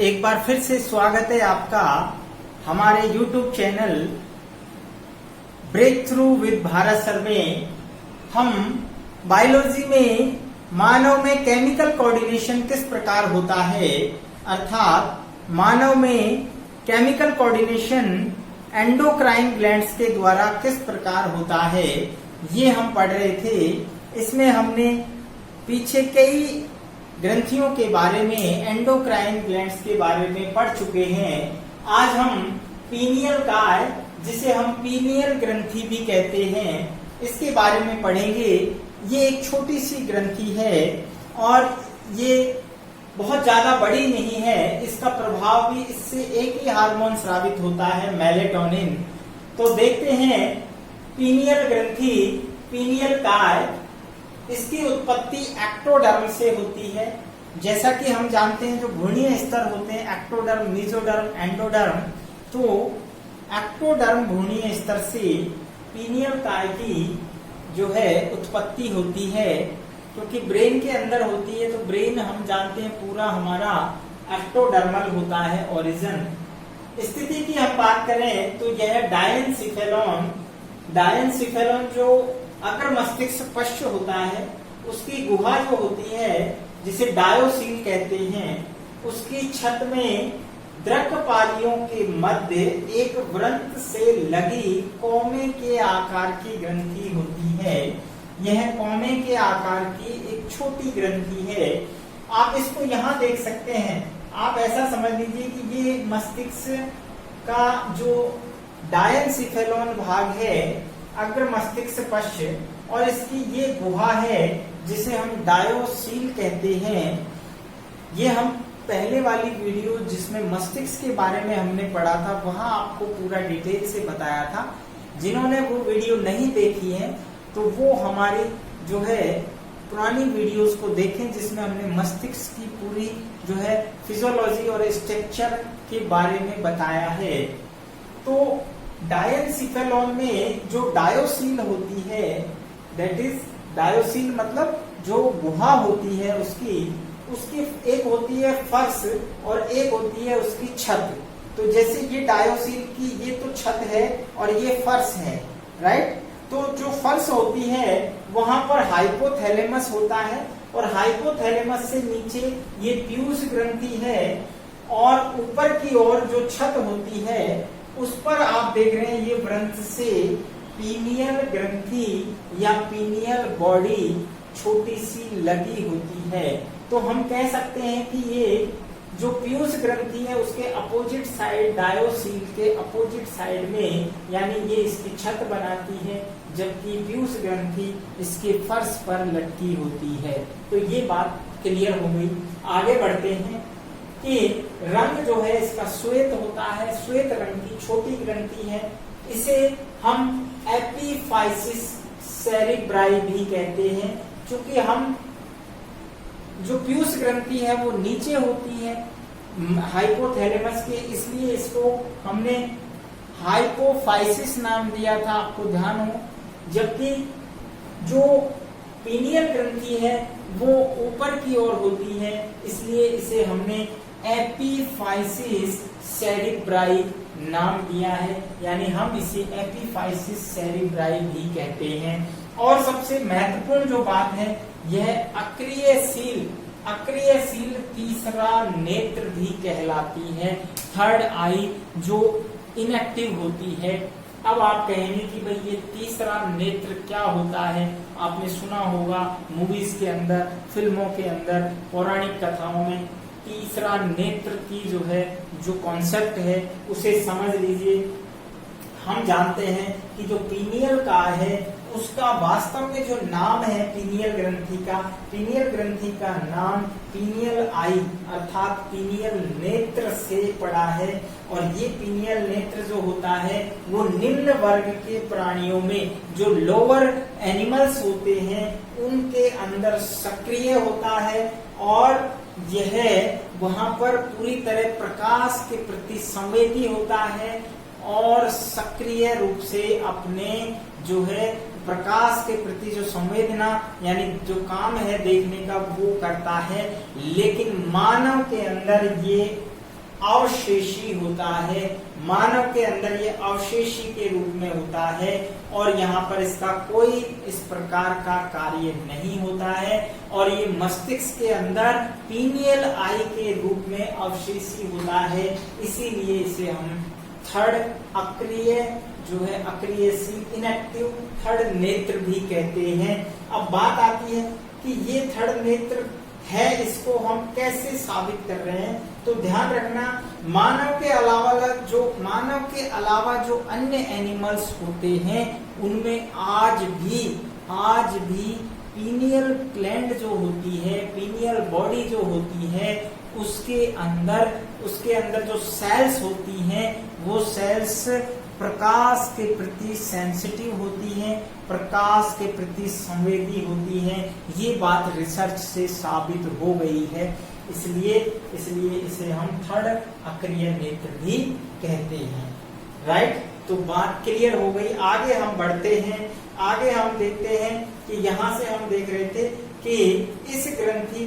एक बार फिर से स्वागत है आपका हमारे YouTube channel break through with Bharat sir में। हम बायोलॉजी में मानव में केमिकल कोऑर्डिनेशन किस प्रकार होता है, अर्थात मानव में केमिकल कोऑर्डिनेशन एंडोक्राइन ग्लैंड्स के द्वारा किस प्रकार होता है, ये हम पढ़ रहे थे। इसमें हमने पीछे कई ग्रंथियों के बारे में, एंडोक्राइन ग्लैंड्स के बारे में पढ़ चुके हैं। आज हम पीनियल काय, जिसे हम पीनियल ग्रंथि भी कहते हैं, इसके बारे में पढ़ेंगे। ये एक छोटी सी ग्रंथि है और ये बहुत ज्यादा बड़ी नहीं है। इसका प्रभाव भी इससे एक ही हार्मोन स्रावित होता है, मेलेटोनिन। तो देखते हैं पीनियल ग्रंथि, पीनियल काय, इसकी उत्पत्ति एक्टोडर्म से होती है। जैसा कि हम जानते हैं जो भ्रूणीय स्तर होते हैं, एक्टोडर्म, मेसोडर्म, एंडोडर्म, तो एक्टोडर्म भ्रूणीय स्तर से पीनियल काय की जो है उत्पत्ति होती है, क्योंकि ब्रेन के अंदर होती है। तो ब्रेन हम जानते हैं पूरा हमारा एक्टोडर्मल होता है ओरिजिन। स्थिति की हम बात करें तो यह डायनसिफेलॉन, डायनसिफेलॉन जो अग्र मस्तिष्क पश्च होता है, उसकी गुहा जो होती है जिसे डायोसील कहते हैं, उसकी छत में दृक्पालियों के मध्य एक वृत्त से लगी कौमे के आकार की ग्रंथि होती है। यह कौमे के आकार की एक छोटी ग्रंथि है। आप इसको यहाँ देख सकते हैं। आप ऐसा समझ लीजिए कि ये मस्तिष्क का जो डायनसिफेलॉन भाग है, अग्र मस्तिष्क पश्च, और इसकी ये गुहा है जिसे हम डायोसील कहते हैं। ये हम पहले वाली वीडियो जिसमें मस्तिष्क के बारे में हमने पढ़ा था, वहां आपको पूरा डिटेल से बताया था। जिन्होंने वो वीडियो नहीं देखी है तो वो हमारी जो है पुरानी वीडियोस को देखें, जिसमें हमने मस्तिष्क की पूरी जो है फिजियोलॉजी और स्ट्रक्चर के बारे में बताया है। तो डायनसिफेलॉन में जो डायोसील होती है, दैट इज डायोसील मतलब जो गुहा होती है उसकी एक होती है फर्श और एक होती है उसकी छत। तो जैसे ये डायोसील की ये तो छत है और ये फर्श है, राइट। तो जो फर्श होती है वहां पर हाइपोथैलेमस होता है और हाइपोथैलेमस से नीचे ये पीयूष ग्रंथि है, और ऊपर की ओर जो छत होती है उस पर आप देख रहे हैं ये वृत्त से पीनियल ग्रंथि या पीनियल बॉडी छोटी सी लगी होती है। तो हम कह सकते हैं कि ये जो पीयूष ग्रंथि है उसके अपोजिट साइड, डायोसील के अपोजिट साइड में, यानी ये इसकी छत बनाती है, जबकि पीयूष ग्रंथि इसके फर्श पर लटकी होती है। तो ये बात क्लियर हो गई। आगे बढ़ते हैं कि रंग जो है इसका श्वेत होता है, श्वेत रंग की छोटी ग्रंथि है। इसे हम एपिफाइसिस सेरिब्राई भी कहते हैं। क्योंकि हम जो पीयूष ग्रंथि है वो नीचे होती है हाइपोथैलेमस के, इसलिए इसको हमने हाइपोफाइसिस नाम दिया था, आपको ध्यान हो। जबकि जो पीनियल ग्रंथि है वो ऊपर की ओर होती है, इसलिए इसे हमने एपिफाइसिस सेरिब्राई नाम दिया है, यानी हम इसे एपिफाइसिस सेरिब्राई भी कहते हैं। और सबसे महत्वपूर्ण जो बात है, यह अक्रियशील, अक्रियशील तीसरा नेत्र भी कहलाती है, थर्ड आई, जो इनएक्टिव होती है। अब आप कहेंगे कि भाई ये तीसरा नेत्र क्या होता है। आपने सुना होगा मूवीज के अंदर, फिल्मों के अंदर, पौराणिक कथाओं में तीसरा नेत्र की जो है जो कॉन्सेप्ट है उसे समझ लीजिए। हम जानते हैं कि जो पीनियल काय है उसका वास्तव में जो नाम है पीनियल ग्रंथि का, पीनियल ग्रंथि का नाम पीनियल आई अर्थात पीनियल नेत्र से पड़ा है। और ये पीनियल नेत्र जो होता है वो निम्न वर्ग के प्राणियों में, जो लोअर एनिमल्स होते हैं, उनके अंदर सक्रिय होता है, और यह वहां पर पूरी तरह प्रकाश के प्रति संवेदी होता है और सक्रिय रूप से अपने जो है प्रकाश के प्रति जो संवेदना यानी जो काम है देखने का वो करता है। लेकिन मानव के अंदर ये अवशेषी होता है। मानव के अंदर ये अवशेषी के रूप में होता है और यहाँ पर इसका कोई इस प्रकार का कार्य नहीं होता है और ये मस्तिष्क के अंदर पीनियल आई के रूप में अवशेषी होता है। इसीलिए इसे हम थर्ड अक्रिय जो है अक्रियशील इनएक्टिव थर्ड नेत्र भी कहते हैं। अब बात आती है कि ये थर्ड नेत्र है, इसको हम कैसे साबित कर रहे हैं। तो ध्यान रखना, मानव के अलावा जो अन्य एनिमल्स होते हैं उनमें आज भी पीनियल ग्लैंड जो होती है, पीनियल बॉडी जो होती है, उसके अंदर जो सेल्स होती हैं वो सेल्स प्रकाश के प्रति सेंसिटिव होती हैं, प्रकाश के प्रति संवेदी होती हैं। ये बात रिसर्च से साबित हो गई है। इसलिए इसे हम थर्ड अक्रिय नेत्र भी कहते हैं। राइट, तो बात क्लियर हो गई। आगे हम बढ़ते हैं। आगे हम देखते हैं कि यहाँ से हम देख रहे थे कि इस ग्रंथि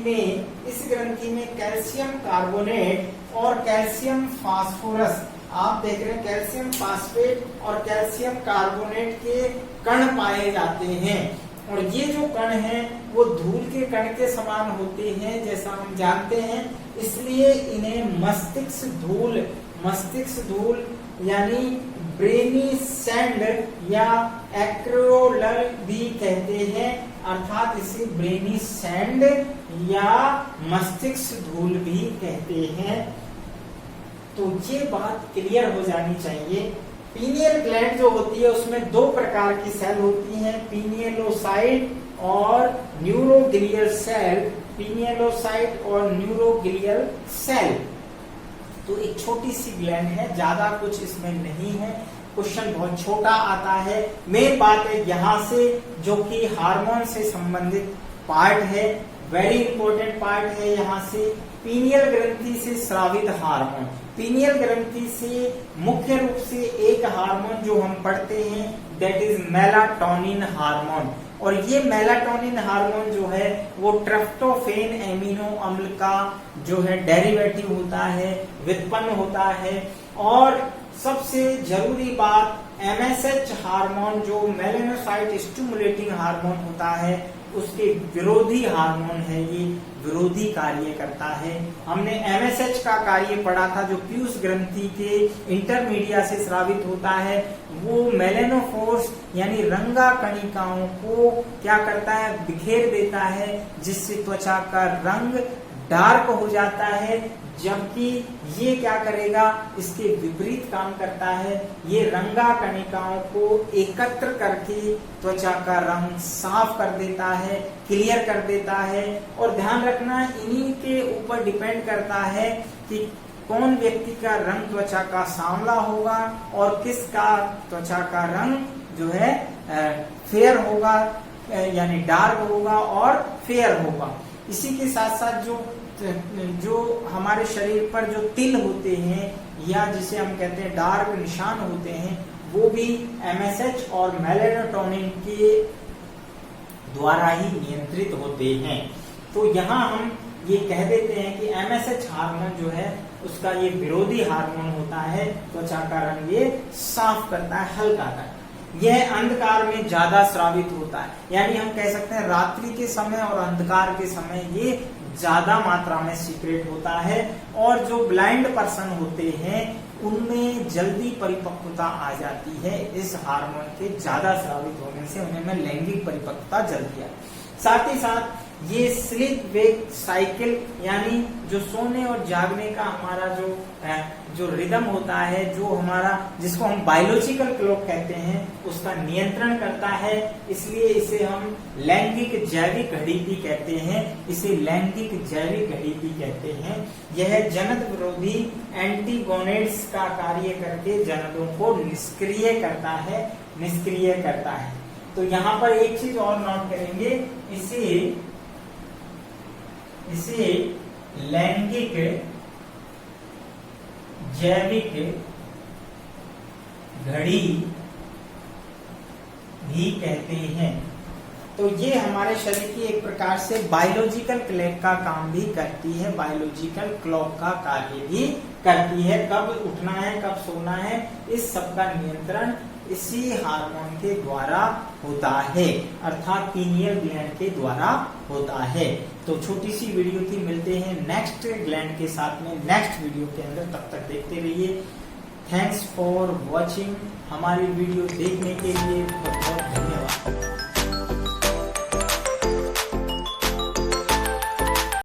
में कैल्शियम कार्बोनेट और कैल्शियम फास्फोरस, आप देख रहे हैं कैल्शियम फास्फेट और कैल्शियम कार्बोनेट के कण पाए जाते हैं। और ये जो कण हैं वो धूल के कण के समान होते हैं जैसा हम जानते हैं। इसलिए इन्हें मस्तिष्क धूल यानी ब्रेनी सैंड या एक्रोलर भी कहते हैं, अर्थात इसे ब्रेनी सैंड या मस्तिष्क धूल भी कहते हैं। तो ये बात क्लियर हो जानी चाहिए। पीनियल ग्लैंड जो होती है उसमें दो प्रकार की सेल होती हैं, पीनियलोसाइट और न्यूरोग्लियल सेल। पीनियलोसाइट और न्यूरोग्लियल सेल तो एक छोटी सी ग्लैंड है, ज्यादा कुछ इसमें नहीं है। क्वेश्चन बहुत छोटा आता है। मेन बात है यहाँ से जो कि हार्मोन से संबंधित पार्ट है, वेरी इंपॉर्टेंट पार्ट है। यहाँ से पीनियल ग्रंथि से स्रावित हार्मोन, पीनियल ग्रंथि से मुख्य रूप से एक हार्मोन जो हम पढ़ते हैं दैट इज मेलाटोनिन हार्मोन। और ये मेलाटोनिन हार्मोन जो है वो ट्रिप्टोफैन एमिनो अम्ल का जो है डेरिवेटिव होता है, व्युत्पन्न होता है। और सबसे जरूरी बात, एमएसएच हार्मोन जो मेलानोसाइट स्टिमुलेटिंग हार्मोन होता है उसके विरोधी हार्मोन है, ये विरोधी कार्य करता है। हमने एमएसएच का कार्य पढ़ा था जो पीयूष ग्रंथि के इंटरमीडिया से स्रावित होता है। वो मेलेनोफोर्स यानी रंगा कणिकाओं को क्या करता है, बिखेर देता है, जिससे त्वचा का रंग डार्क हो जाता है। जबकि ये क्या करेगा, इसके विपरीत काम करता है। ये रंगा कणिकाओं को एकत्र करके त्वचा का रंग साफ कर देता है, क्लियर कर देता है। और ध्यान रखना, इन्हीं के ऊपर डिपेंड करता है कि कौन व्यक्ति का रंग त्वचा का सांवला होगा और किसका त्वचा का रंग जो है फेयर होगा, यानी डार्क होगा और फेयर होगा। इसी के साथ साथ जो हमारे शरीर पर जो तिल होते हैं या जिसे हम कहते हैं डार्क निशान होते हैं, वो भी एमएसएच और मेलाटोनिन के द्वारा ही नियंत्रित होते हैं। तो यहाँ हम ये कह देते हैं कि एमएसएच हार्मोन जो है उसका ये विरोधी हार्मोन होता है, त्वचा का रंग ये साफ करता है, हल्का करता है। यह अंधकार में ज्यादा स्रावित होता है, यानी हम कह सकते हैं रात्रि के समय और अंधकार के समय ये ज्यादा मात्रा में सीक्रेट होता है। और जो ब्लाइंड पर्सन होते हैं उनमें जल्दी परिपक्वता आ जाती है इस हार्मोन के ज्यादा स्रावित होने से, उन्हें में लैंगिक परिपक्वता जल्दी आती है। साथ ही साथ ये स्लीप वेक साइकिल यानी जो सोने और जागने का हमारा जो रिदम होता है, जो हमारा जिसको हम बायोलॉजिकल क्लॉक कहते हैं, उसका नियंत्रण करता है। इसलिए इसे हम लैंगिक जैविक घड़ी भी कहते हैं, इसे लैंगिक जैविक घड़ी भी कहते हैं। यह जनन विरोधी एंटीगोनेड्स का कार्य करके जननों को निष्क्रिय करता है। तो यहाँ पर एक चीज और नोट करेंगे, इसे लैंगिक जैविक घड़ी भी कहते हैं। तो ये हमारे शरीर की एक प्रकार से बायोलॉजिकल क्लॉक का काम भी करती है, बायोलॉजिकल क्लॉक का कार्य भी करती है। कब उठना है, कब सोना है, इस सब का नियंत्रण इसी हार्मोन के द्वारा होता है, अर्थात पीनियल ग्लैंड के द्वारा होता है। तो छोटी सी वीडियो थी, मिलते हैं नेक्स्ट ग्लैंड के साथ में नेक्स्ट वीडियो के अंदर। तब तक देखते रहिए। Thanks for watching. हमारी वीडियो देखने के लिए बहुत बहुत धन्यवाद।